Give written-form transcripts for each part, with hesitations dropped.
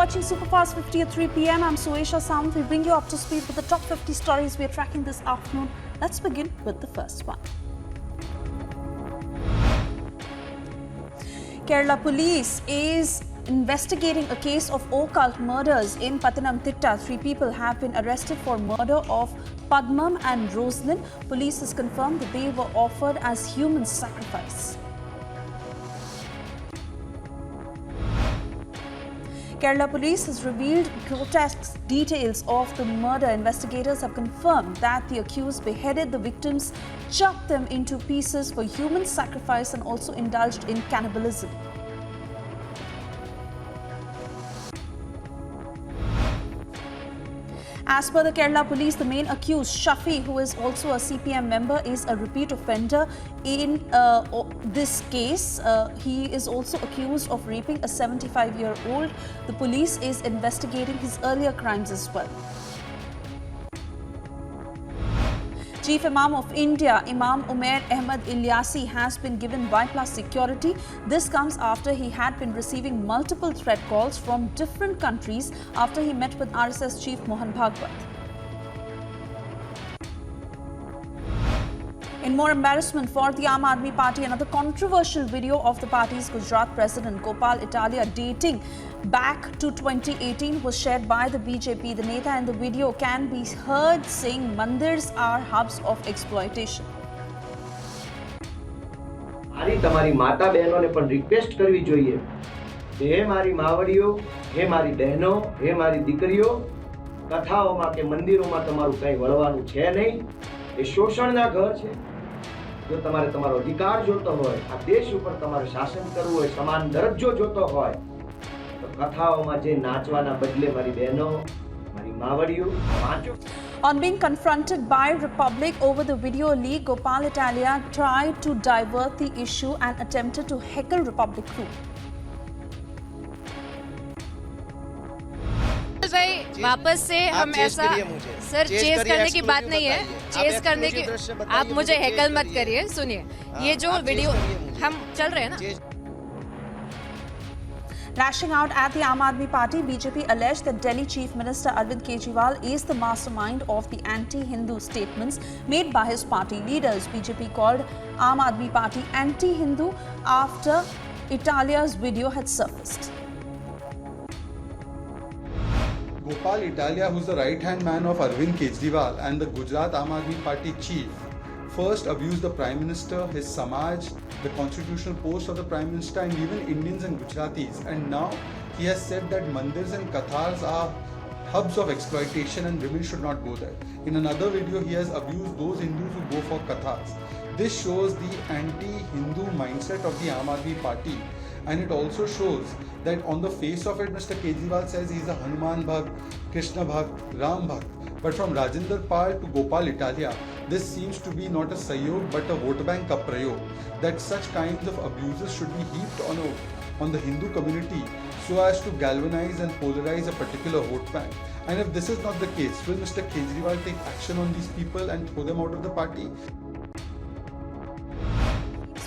watching Superfast 50 at 3 p.m. I'm Suesha Sound. We bring you up to speed with the top 50 stories we are tracking this afternoon. Let's begin with the first one. Kerala police is investigating a case of occult murders in Pathanamthitta. 3 people have been arrested for murder of Padmam and Rosalind. Police has confirmed that they were offered as human sacrifice. Kerala police has revealed grotesque details of the murder. Investigators have confirmed that the accused beheaded the victims, chopped them into pieces for human sacrifice and also indulged in cannibalism. As per the Kerala police, the main accused, Shafi, who is also a CPM member, is a repeat offender in this case. He is also accused of raping a 75-year-old. The police is investigating his earlier crimes as well. Chief Imam of India, Imam Umair Ahmad Ilyasi, has been given Y+ security. This comes after he had been receiving multiple threat calls from different countries after he met with RSS Chief Mohan Bhagwat. In more embarrassment for the Aam Aadmi Party, another controversial video of the party's Gujarat President Gopal Italia dating back to 2018 was shared by the BJP. The Neta in the video can be heard saying mandirs are hubs of exploitation. મારી તમારી માતા બહેનોને પણ request કરવી જોઈએ કે હે મારી માવડીઓ, હે મારી બહેનો, હે મારી દીકરીઓ, કથાઓમાં કે મંદિરોમાં તમારું કંઈ વળવાનું છે નહીં. એ શોષણના ઘર છે. જો તમારે તમારો અધિકાર જોતો હોય, આ દેશ ઉપર તમારે શાસન કરવું હોય, સમાન દરજ્જો જોતો હોય, તો કથાઓમાં જે નાચવાના બદલે મારી બહેનો, મારી માવડીઓ વાંચો. On being confronted by Republic over the video leak, Gopal Italia tried to divert the issue and attempted to heckle Republic crew. भाई वापस से हम ऐसा सर चेस करने की बात नहीं है. चेस करने की आप मुझे हेकल मत करिए. सुनिए, ये जो वीडियो हम चल रहे हैं ना. Lashing out at the Aam Aadmi Party, BJP alleged that Delhi Chief Minister Arvind Kejriwal is the mastermind of the anti-Hindu statements made by his party leaders. BJP called Aam Aadmi Party anti-Hindu after Italia's video had surfaced. Gopal Italia, who's the right-hand man of Arvind Kejriwal and the Gujarat Aam Aadmi Party chief, first abused the Prime Minister, his Samaj, the constitutional post of the Prime Minister and even Indians and Gujaratis. And now he has said that mandirs and kathars are hubs of exploitation and women should not go there. In another video, he has abused those Hindus who go for kathars. This shows the anti-Hindu mindset of the Aam Aadmi Party. And it also shows that on the face of it, Mr. Kejriwal says he's a Hanuman Bhakt, Krishna Bhakt, Ram Bhakt. But from Rajinder Pal to Gopal Italia, this seems to be not a Sahyog but a vote bank ka prayog. That such kinds of abuses should be heaped on the Hindu community so as to galvanize and polarize a particular vote bank. And if this is not the case, will Mr. Kejriwal take action on these people and throw them out of the party?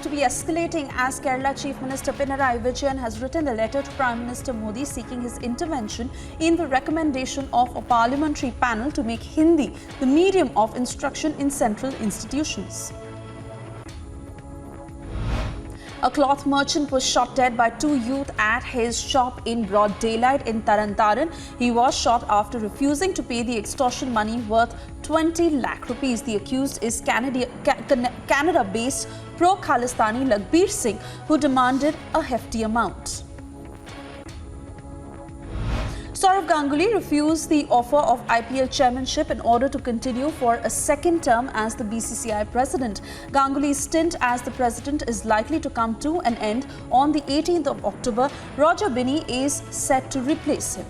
To be escalating as Kerala Chief Minister Pinarayi Vijayan has written a letter to Prime Minister Modi seeking his intervention in the recommendation of a parliamentary panel to make Hindi the medium of instruction in central institutions. A cloth merchant was shot dead by 2 youth at his shop in broad daylight in Tarantaran. He was shot after refusing to pay the extortion money worth 20 lakh rupees. The accused is Canada-based pro-Khalistani Lagbir Singh, who demanded a hefty amount. Sourav Ganguly refused the offer of IPL chairmanship in order to continue for a second term as the BCCI president. Ganguly's stint as the president is likely to come to an end on the 18th of October. Roger Binney is set to replace him.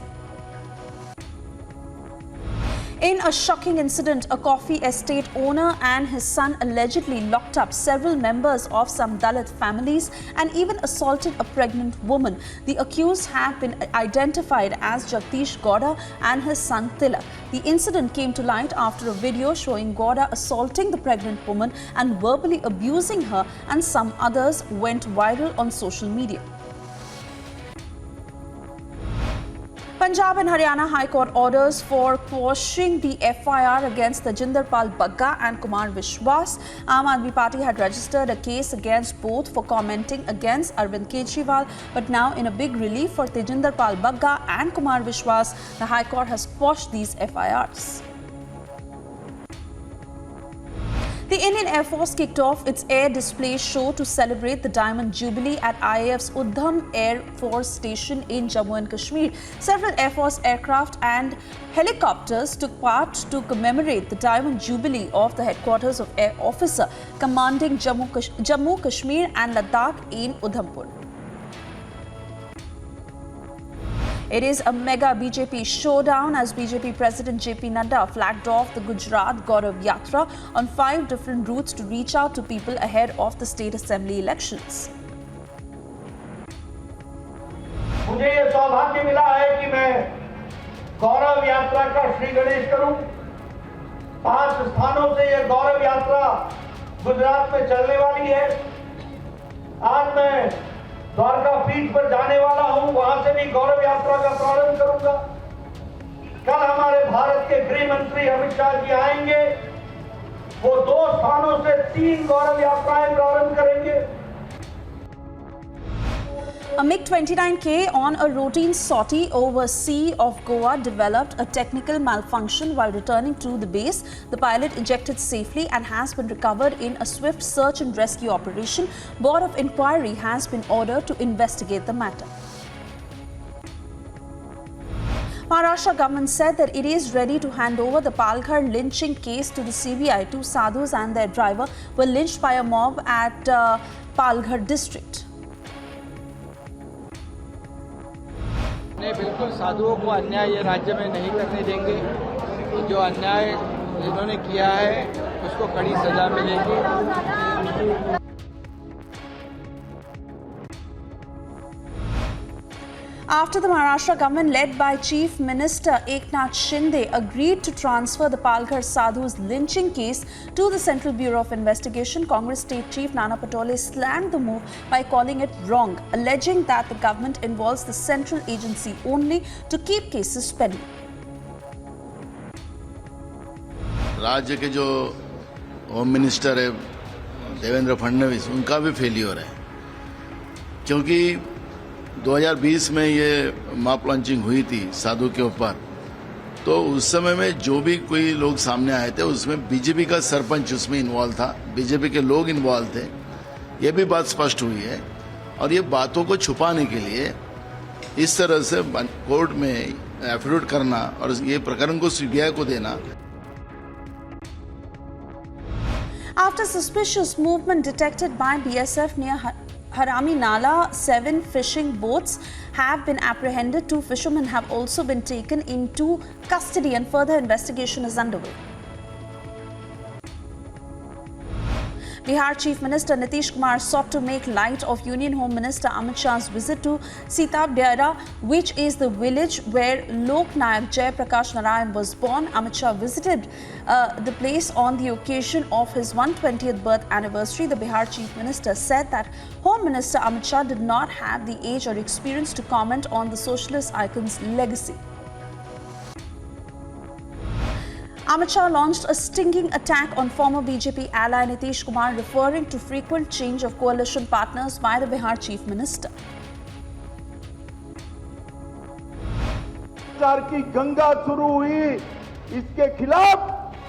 In a shocking incident, a coffee estate owner and his son allegedly locked up several members of some Dalit families and even assaulted a pregnant woman. The accused have been identified as Jagdish Gowda and his son Tilak. The incident came to light after a video showing Gowda assaulting the pregnant woman and verbally abusing her, and some others went viral on social media. Punjab and Haryana High Court orders for quashing the FIR against Tajinder Pal Bagga and Kumar Vishwas. Aam Aadmi Party had registered a case against both for commenting against Arvind Kejriwal, but now in a big relief for Tajinder Pal Bagga and Kumar Vishwas, the High Court has quashed these FIRs. The Indian Air Force kicked off its air display show to celebrate the Diamond Jubilee at IAF's Udham Air Force Station in Jammu and Kashmir. Several Air Force aircraft and helicopters took part to commemorate the Diamond Jubilee of the headquarters of Air Officer commanding Jammu, Kashmir and Ladakh in Udhampur. It is a mega BJP showdown as BJP President JP Nadda flagged off the Gujarat Gaurav Yatra on 5 different routes to reach out to people ahead of the state assembly elections. मुझे ये सौभाग्य मिला है कि मैं गौरव यात्रा का श्री गणेश करूं। 5 स्थानों से ये गौरव यात्रा गुजरात में चलने वाली है। आज मैं द्वारका पीठ पर जाने वाला हूं, वहां से भी गौरव यात्रा का प्रारंभ करूंगा। कल हमारे भारत के गृह मंत्री अमित शाह जी आएंगे, वो 2 स्थानों से 3 गौरव यात्राएं प्रारंभ करेंगे। A MiG-29K on a routine sortie over Sea of Goa developed a technical malfunction while returning to the base. The pilot ejected safely and has been recovered in a swift search and rescue operation. Board of Inquiry has been ordered to investigate the matter. Maharashtra government said that it is ready to hand over the PALGHAR lynching case to the CBI. 2 sadhus and their driver were lynched by a mob at PALGHAR district. नहीं, बिल्कुल साधुओं को अन्याय ये राज्य में नहीं करने देंगे। जो अन्याय इन्होंने किया है उसको कड़ी सजा मिलेगी। After the Maharashtra government led by Chief Minister Eknath Shinde agreed to transfer the PALGHAR Sadhu's lynching case to the Central Bureau of Investigation, Congress State Chief Nana Patole slammed the move by calling it wrong, alleging that the government involves the central agency only to keep cases pending. राज्य के जो home minister है देवेंद्र फडणवीस, उनका भी failure है, क्योंकि 2020 में ये मॉब लॉन्चिंग हुई थी साधु के ऊपर, तो उस समय में जो भी कोई लोग सामने आए थे उसमें बीजेपी का सरपंच उसमें इन्वॉल्व था, बीजेपी के लोग इन्वॉल्व थे। ये भी बात स्पष्ट हुई है और ये बातों को छुपाने के लिए इस तरह से कोर्ट में एफिडेविट करना और ये प्रकरण को सीबीआई को देना। After suspicious movement detected by BSF near Harami Nala, 7 fishing boats have been apprehended. 2 fishermen have also been taken into custody and further investigation is underway. Bihar Chief Minister NITISH sought to make light of Union Home Minister Amit Shah's visit to Sitab Dera, which is the village where Lok Nayak Jai Prakash Narayan was born. Amit Shah visited the place on the occasion of his 120th birth anniversary. The Bihar Chief Minister said that Home Minister Amit Shah did not have the age or experience to comment on the socialist icon's legacy. Amit Shah launched a stinging attack on former BJP ally Nitish Kumar, referring to frequent change of coalition partners by the Bihar Chief Minister. की गंगा शुरू हुई, इसके खिलाफ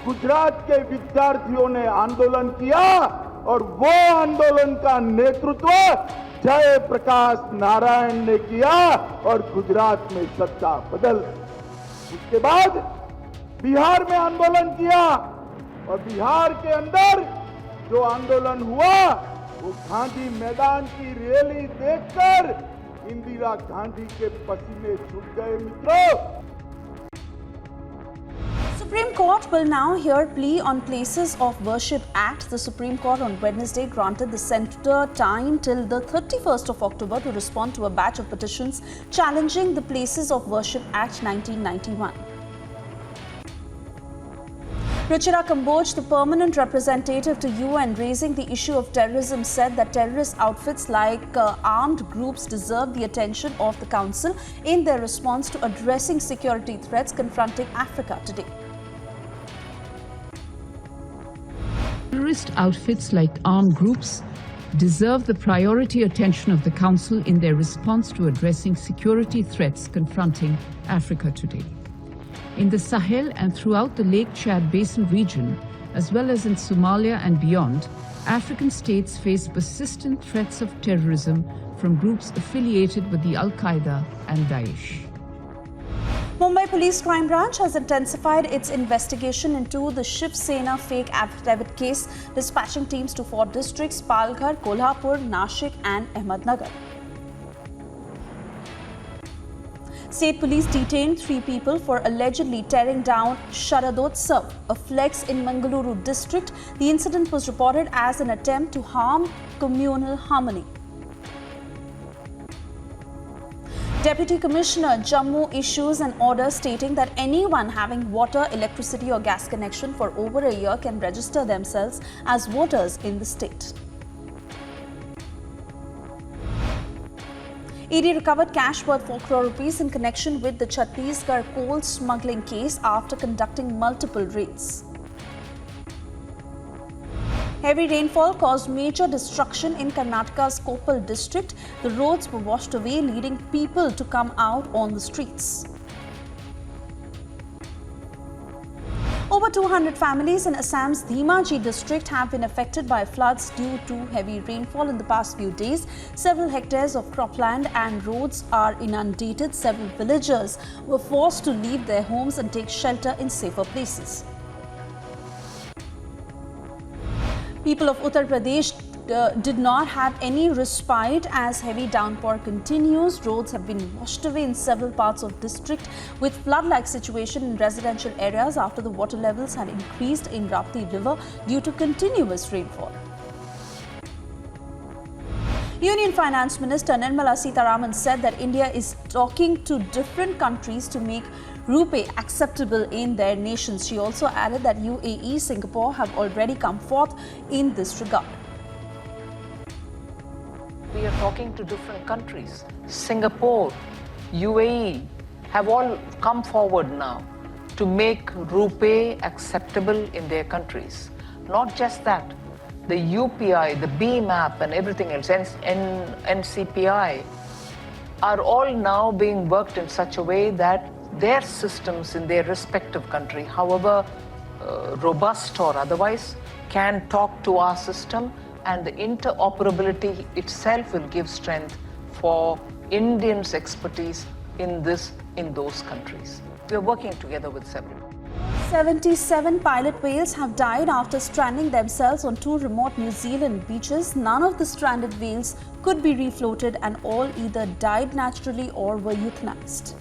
गुजरात के विद्यार्थियों ने आंदोलन किया और वो आंदोलन का नेतृत्व जय प्रकाश नारायण ने किया और गुजरात में सत्ता बदल। उसके बाद बिहार में आंदोलन किया और बिहार के अंदर जो आंदोलन हुआ वो गांधी मैदान की रैली देखकर इंदिरा गांधी के पसीने छूट गए। मित्रों, Supreme Court will now hear plea on Places of Worship Act. The Supreme Court on Wednesday granted the centre time till the 31st of October to respond to a batch of petitions challenging the Places of Worship Act 1991. Ruchira Kamboj, the permanent representative to UN raising the issue of terrorism, said that terrorist outfits like armed groups deserve the attention of the Council in their response to addressing security threats confronting Africa today. Terrorist outfits like armed groups deserve the priority attention of the Council in their response to addressing security threats confronting Africa today. In the Sahel and throughout the Lake Chad Basin region, as well as in Somalia and beyond, African states face persistent threats of terrorism from groups affiliated with the Al-Qaeda and Daesh. Mumbai Police Crime Branch has intensified its investigation into the Shiv Sena fake affidavit case, dispatching teams to 4 districts: PALGHAR, Kolhapur, Nashik and Ahmednagar. State police detained 3 people for allegedly tearing down Sharadotsav, a flex in Mangaluru district. The incident was reported as an attempt to harm communal harmony. Deputy Commissioner Jammu issues an order stating that anyone having water, electricity or gas connection for over a year can register themselves as voters in the state. ED recovered cash worth 4 crore rupees in connection with the Chhattisgarh coal smuggling case after conducting multiple raids. Heavy rainfall caused major destruction in Karnataka's Koppal district. The roads were washed away, leading people to come out on the streets. Over 200 families in Assam's Dhimaji district have been affected by floods due to heavy rainfall in the past few days. Several hectares of cropland and roads are inundated. Several villagers were forced to leave their homes and take shelter in safer places. People of Uttar Pradesh did not have any respite as heavy downpour continues. Roads have been washed away in several parts of district with flood-like situation in residential areas after the water levels had increased in Rapti river due to continuous rainfall. Union Finance Minister Nirmala Sitharaman said that India is talking to different countries to make rupee acceptable in their nations. She also added that UAE, Singapore have already come forth in this regard. We are talking to different countries. Singapore, UAE have all come forward now to make rupee acceptable in their countries. Not just that, the UPI, the BMAP and everything else, NCPI, are all now being worked in such a way that their systems in their respective country, however robust or otherwise, can talk to our system, and the interoperability itself will give strength for Indians' expertise in those countries. We are working together with several. 77 pilot whales have died after stranding themselves on 2 remote New Zealand beaches. None of the stranded whales could be refloated and all either died naturally or were euthanized.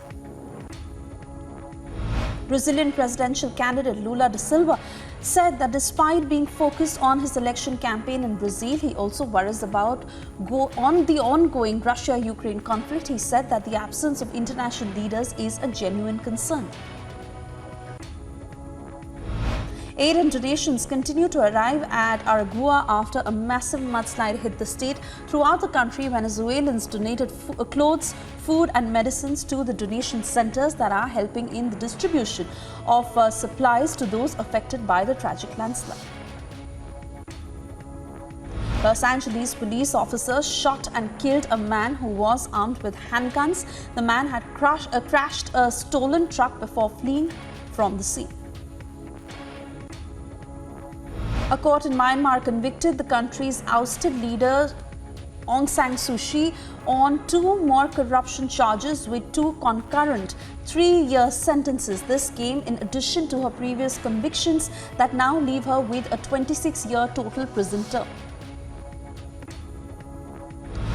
Brazilian presidential candidate Lula da Silva said that despite being focused on his election campaign in Brazil, he also worries about the ongoing Russia-Ukraine conflict. He said that the absence of international leaders is a genuine concern. Aid and donations continue to arrive at Aragua after a massive mudslide hit the state. Throughout the country, Venezuelans donated clothes, food and medicines to the donation centers that are helping in the distribution of supplies to those affected by the tragic landslide. Los Angeles police officers shot and killed a man who was armed with handguns. The man had crashed a stolen truck before fleeing from the scene. A court in Myanmar convicted the country's ousted leader Aung San Suu Kyi on 2 more corruption charges with 2 concurrent 3-year sentences. This came in addition to her previous convictions that now leave her with a 26-year total prison term.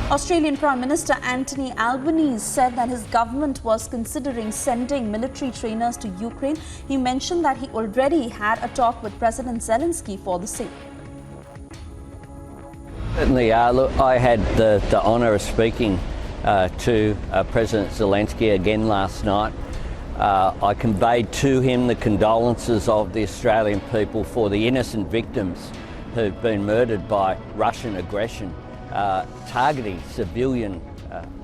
Australian Prime Minister Anthony Albanese said that his government was considering sending military trainers to Ukraine. He mentioned that he already had a talk with President Zelensky for the same. Certainly, look, I had the honour of speaking to President Zelensky again last night. I conveyed to him the condolences of the Australian people for the innocent victims who've been murdered by Russian aggression, targeting civilian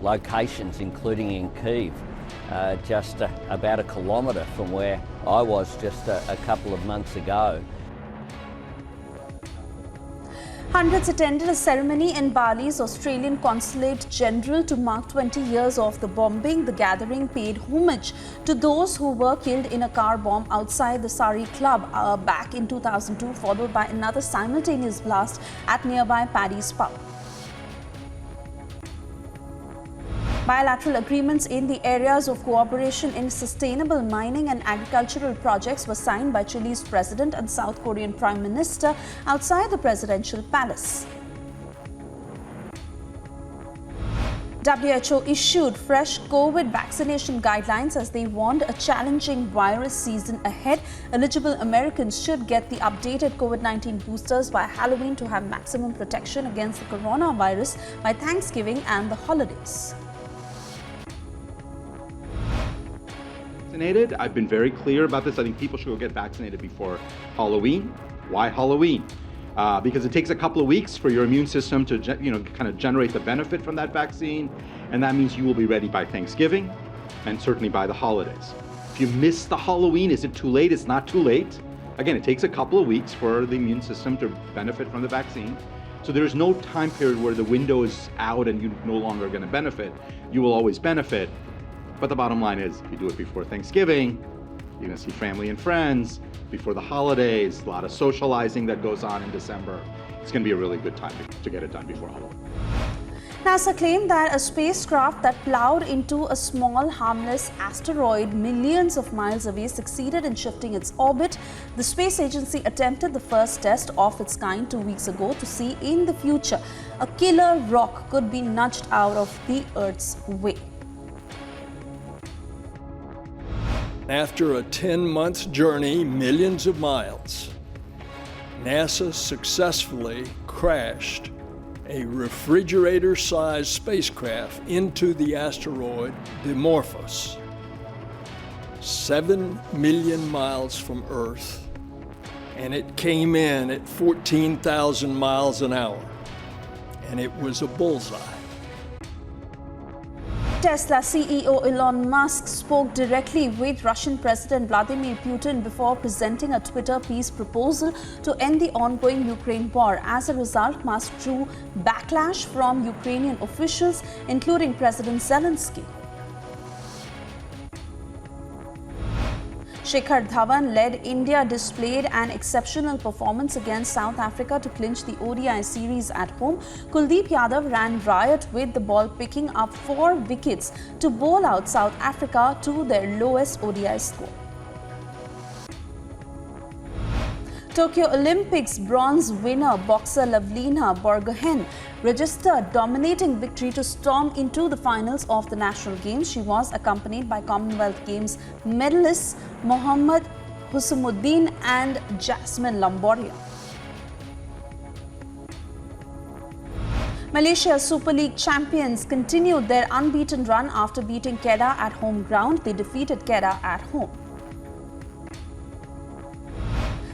locations, including in Kyiv, just about a kilometre from where I was just a couple of months ago. Hundreds attended a ceremony in Bali's Australian Consulate General to mark 20 years of the bombing. The gathering paid homage to those who were killed in a car bomb outside the Sari Club back in 2002, followed by another simultaneous blast at nearby Paddy's Pub. Bilateral agreements in the areas of cooperation in sustainable mining and agricultural projects were signed by Chile's president and South Korean prime minister outside the presidential palace. WHO issued fresh COVID vaccination guidelines as they warned a challenging virus season ahead. Eligible Americans should get the updated COVID-19 boosters by Halloween to have maximum protection against the coronavirus by Thanksgiving and the holidays. I've been very clear about this. I think people should go get vaccinated before Halloween. Why Halloween? Because it takes a couple of weeks for your immune system to kind of generate the benefit from that vaccine, and that means you will be ready by Thanksgiving and certainly by the holidays. If you miss the Halloween, is it too late? It's not too late. Again, it takes a couple of weeks for the immune system to benefit from the vaccine. So there's no time period where the window is out and you're no longer going to benefit. You will always benefit. But the bottom line is, if you do it before Thanksgiving, you're going to see family and friends. Before the holidays, a lot of socializing that goes on in December. It's going to be a really good time to get it done before Halloween. NASA claimed that a spacecraft that plowed into a small, harmless asteroid millions of miles away succeeded in shifting its orbit. The space agency attempted the first test of its kind 2 weeks ago to see in the future a killer rock could be nudged out of the Earth's way. After a 10-month journey, millions of miles, NASA successfully crashed a refrigerator-sized spacecraft into the asteroid Dimorphos, 7 million miles from Earth, and it came in at 14,000 miles an hour, and it was a bullseye. Tesla CEO Elon Musk spoke directly with Russian President Vladimir Putin before presenting a Twitter peace proposal to end the ongoing Ukraine war. As a result, Musk drew backlash from Ukrainian officials, including President Zelensky. Shikhar Dhawan led India displayed an exceptional performance against South Africa to clinch the ODI series at home. Kuldeep Yadav ran riot with the ball, picking up 4 wickets to bowl out South Africa to their lowest ODI score. Tokyo Olympics bronze winner boxer Lavlina Borgohain registered dominating victory to storm into the finals of the National Games. She was accompanied by Commonwealth Games medalists Mohammad Hussamuddin and Jasmine Lamboria. Malaysia Super League champions continued their unbeaten run after beating KEDAH at home ground. They defeated KEDAH at home.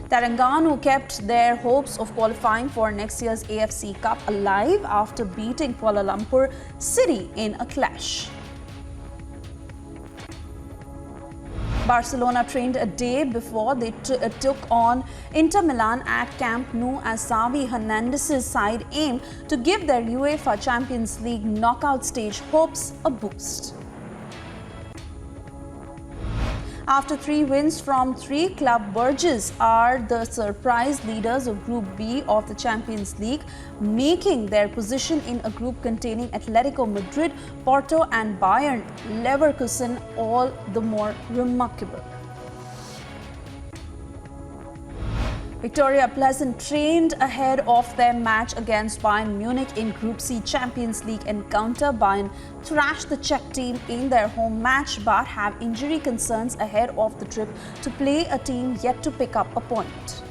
Terengganu kept their hopes of qualifying for next year's AFC Cup alive after beating Kuala Lumpur City in a clash. Barcelona trained a day before they took on Inter Milan at Camp Nou as Xavi Hernandez's side aimed to give their UEFA Champions League knockout stage hopes a boost. After 3 wins from 3 clubs, BRUGES are the surprise leaders of Group B of the Champions League, making their position in a group containing Atletico Madrid, Porto and Bayern Leverkusen all the more remarkable. Victoria Pleasant trained ahead of their match against Bayern Munich in Group C Champions League encounter. Bayern thrashed the Czech team in their home match but have injury concerns ahead of the trip to play a team yet to pick up a point.